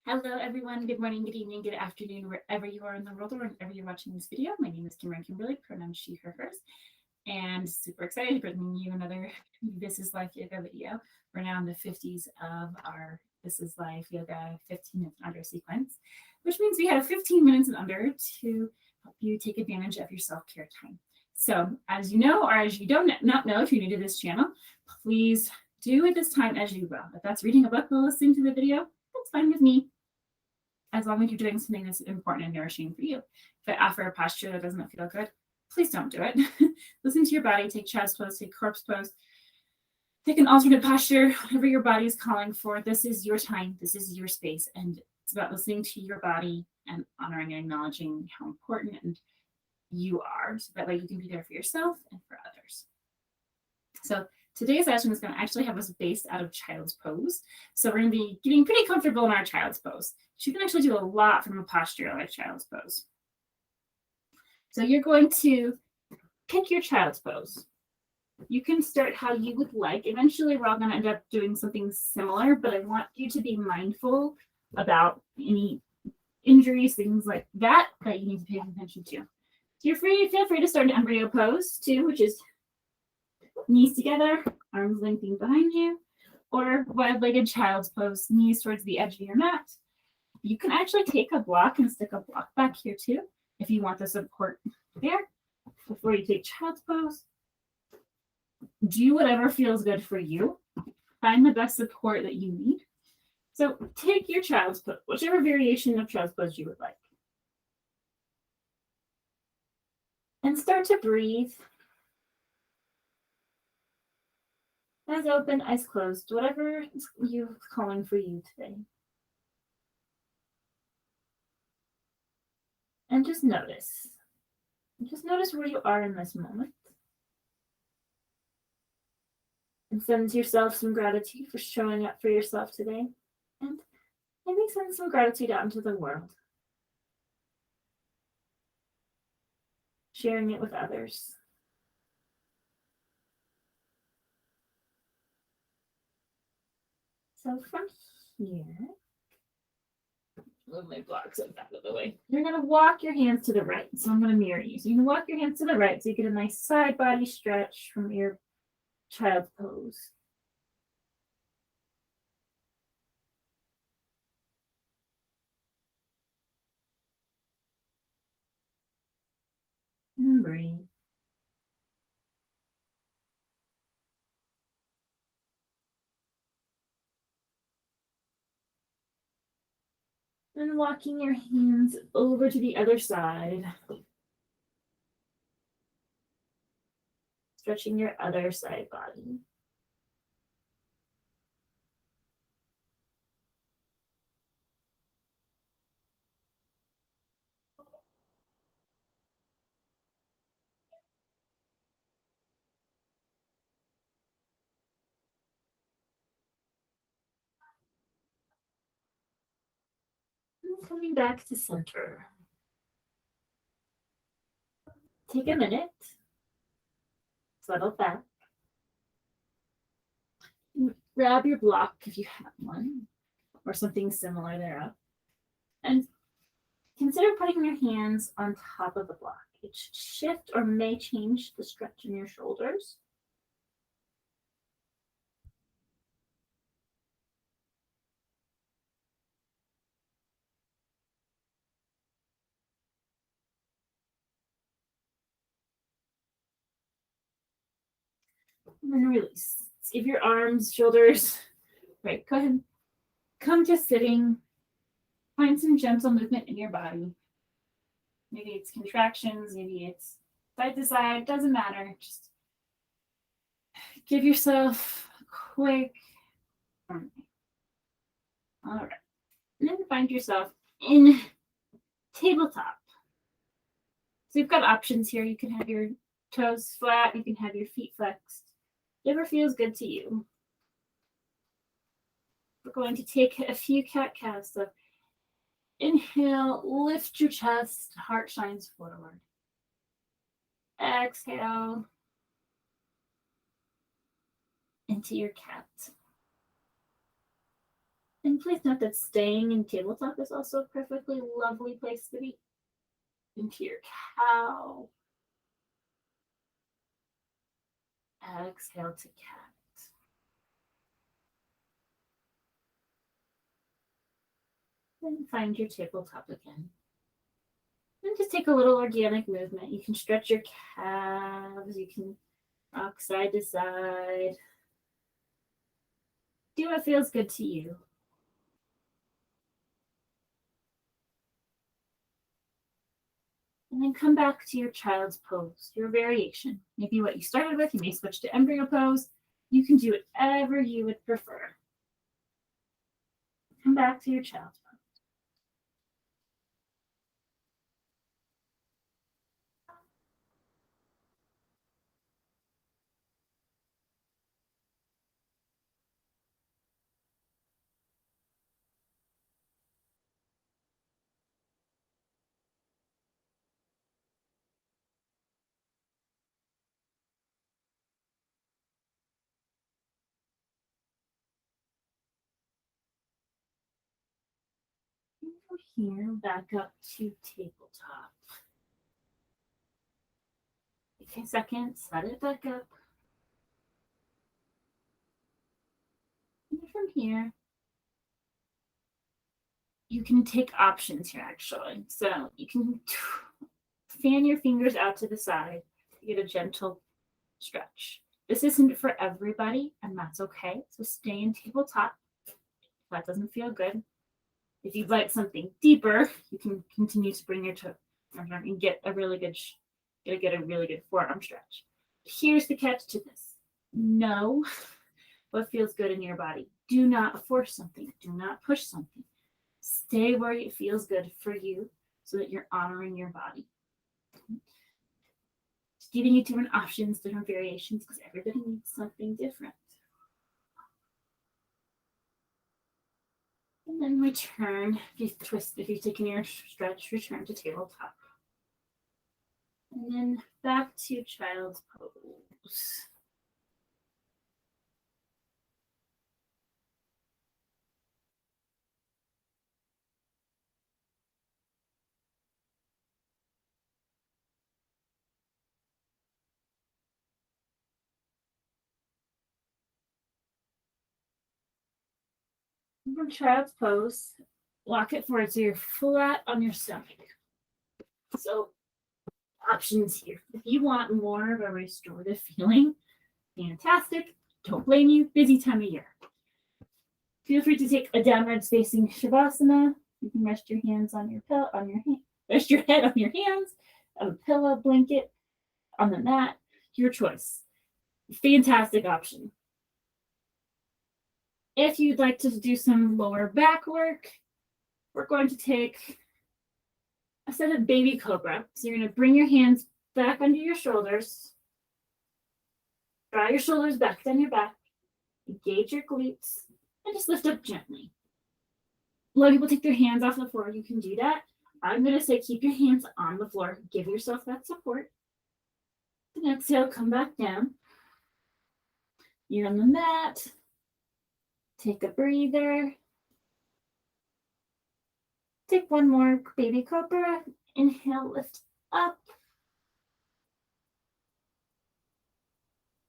Hello, everyone. Good morning, good evening, good afternoon, wherever you are in the world or whenever you're watching this video. My name is Kimberly, pronouns she, her, hers, and super excited to bring you another This is Life Yoga video. We're now in the 50s of our This is Life Yoga 15 minutes and under sequence, which means we have 15 minutes and under to help you take advantage of your self-care time. So as you know, or as you don't not know, if you're new to this channel, please do at this time as you will. If that's reading a book or listening to the video, that's fine with me, as long as you're doing something that's important and nourishing for you. If I offer a posture that doesn't feel good, please don't do it. Listen to your body, take child's pose, take corpse pose, take an alternate posture, whatever your body is calling for. This is your time, this is your space, and it's about listening to your body and honoring and acknowledging how important and you are, so that way you can be there for yourself and for others. So today's session is going to actually have us based out of child's pose. So we're going to be getting pretty comfortable in our child's pose. You can actually do a lot from a posture like child's pose. So you're going to pick your child's pose. You can start how you would like. Eventually, we're all going to end up doing something similar, but I want you to be mindful about any injuries, things like that you need to pay attention to. So feel free to start an embryo pose too, which is knees together, arms lengthening behind you, or wide-legged child's pose, knees towards the edge of your mat. You can actually take a block and stick a block back here too, if you want the support there. Before you take child's pose, do whatever feels good for you. Find the best support that you need. So take your child's pose, whichever variation of child's pose you would like. And start to breathe. Eyes open, eyes closed, whatever you're calling for you today. And just notice. Just notice where you are in this moment. And send yourself some gratitude for showing up for yourself today. And maybe send some gratitude out into the world. Sharing it with others. So from here, move my blocks out of the way. You're going to walk your hands to the right. So I'm going to mirror you. So you can walk your hands to the right so you get a nice side body stretch from your child's pose. And breathe. And walking your hands over to the other side. Stretching your other side body. And coming back to center. Take a minute. Settle back. Grab your block if you have one, or something similar thereof. And consider putting your hands on top of the block. It should shift or may change the stretch in your shoulders. And then release. Give your arms, shoulders. Right, go ahead. Come to sitting. Find some gentle movement in your body. Maybe it's contractions, maybe it's side to side, doesn't matter. Just give yourself a quick. All right. And then find yourself in tabletop. So you've got options here. You can have your toes flat, you can have your feet flexed. Whatever feels good to you. We're going to take a few cat-cows. So inhale, lift your chest, heart shines forward. Exhale into your cat. And please note that staying in tabletop is also a perfectly lovely place to be. Into your cow. Exhale to cat. Then find your tabletop again. And just take a little organic movement. You can stretch your calves. You can rock side to side. Do what feels good to you. And then come back to your child's pose, your variation. Maybe what you started with, you may switch to embryo pose. You can do whatever you would prefer. Come back to your child's pose. And from here, back up to tabletop. Take a second, set it back up. And from here, you can take options here actually. So you can fan your fingers out to the side to get a gentle stretch. This isn't for everybody, and that's okay. So stay in tabletop. If that doesn't feel good. If you'd like something deeper, you can continue to bring your toe and get a really good forearm stretch. Here's the catch to this. Know what feels good in your body. Do not force something. Do not push something. Stay where it feels good for you so that you're honoring your body. Just giving you different options, different variations, because everybody needs something different. And then return. If you've taken your stretch, return to tabletop. And then back to child's pose. From child's pose, walk it forward so you're flat on your stomach. So options here. If you want more of a restorative feeling, fantastic. Don't blame you. Busy time of year. Feel free to take a downward facing shavasana. You can rest your hands on your rest your head on your hands, on a pillow, blanket, on the mat. Your choice. Fantastic option. If you'd like to do some lower back work, we're going to take a set of baby cobra. So you're going to bring your hands back under your shoulders. Draw your shoulders back down your back. Engage your glutes. And just lift up gently. A lot of people take their hands off the floor. You can do that. I'm going to say keep your hands on the floor. Give yourself that support. Then exhale, come back down. You're on the mat. Take a breather. Take one more baby cobra. Inhale, lift up.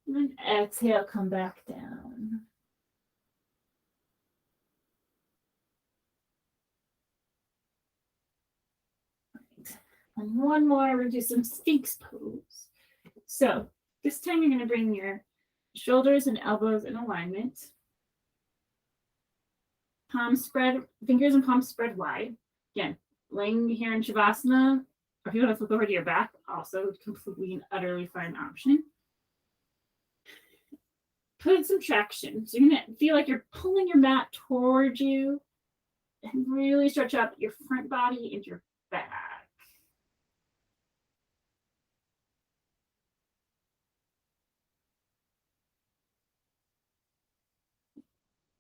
And then exhale, come back down. Right. And one more, we're going to do some Sphinx pose. So this time you're going to bring your shoulders and elbows in alignment. Palms spread, fingers and palms spread wide. Again, laying here in Shavasana, or if you want to flip over to your back, also completely and utterly fine option. Put in some traction. So you're going to feel like you're pulling your mat towards you and really stretch out your front body and your back.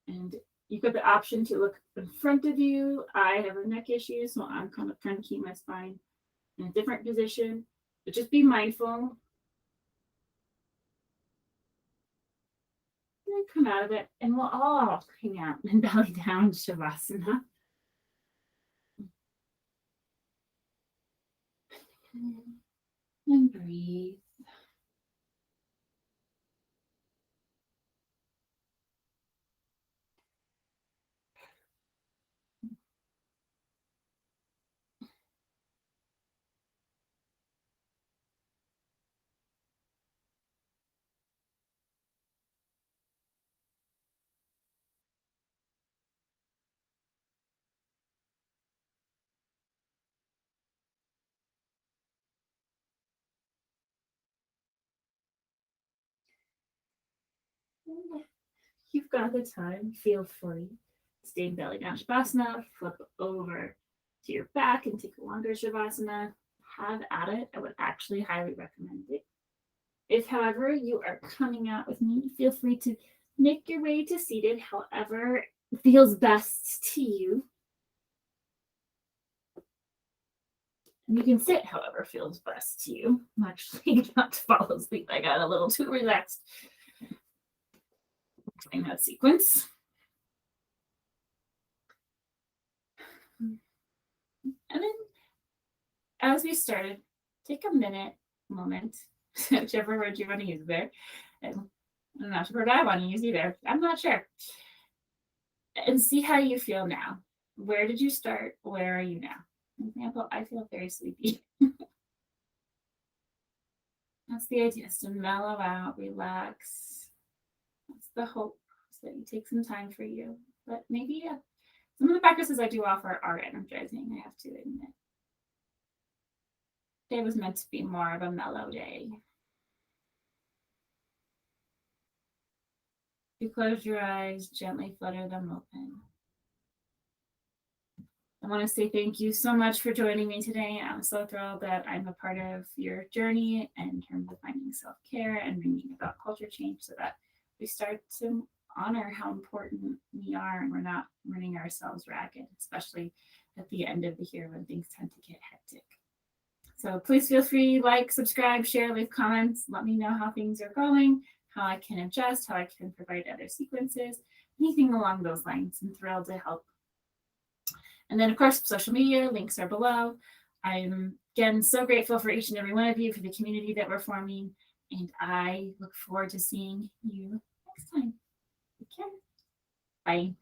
And you've got the option to look in front of you. I have a neck issue, so I'm kind of trying to keep my spine in a different position. But just be mindful. And come out of it and we'll all hang out in belly down Shavasana. And breathe. You've got the time, feel free. Stay in belly down Shavasana, flip over to your back and take a longer Shavasana. Have at it. I would actually highly recommend it. If, however, you are coming out with me, feel free to make your way to seated, however feels best to you. And you can sit however feels best to you. I'm actually not to fall asleep. I got a little too relaxed in that sequence. And then, as we started, take a moment, whichever word you want to use there. And I'm not sure what I want to use either. I'm not sure. And see how you feel now. Where did you start? Where are you now? For example, I feel very sleepy. That's the idea, is to mellow out, relax. That's the hope, so that you take some time for you. But maybe some of the practices I do offer are energizing, I have to admit. Today was meant to be more of a mellow day. You close your eyes, gently flutter them open. I want to say thank you so much for joining me today. I'm so thrilled that I'm a part of your journey in terms of finding self-care and bringing about culture change so that we start to honor how important we are and we're not running ourselves ragged, especially at the end of the year when things tend to get hectic. So please feel free, like, subscribe, share, leave comments. Let me know how things are going, how I can adjust, how I can provide other sequences, anything along those lines. I'm thrilled to help. And then, of course, social media, links are below. I'm, again, so grateful for each and every one of you, for the community that we're forming. And I look forward to seeing you next time. Take care. Bye.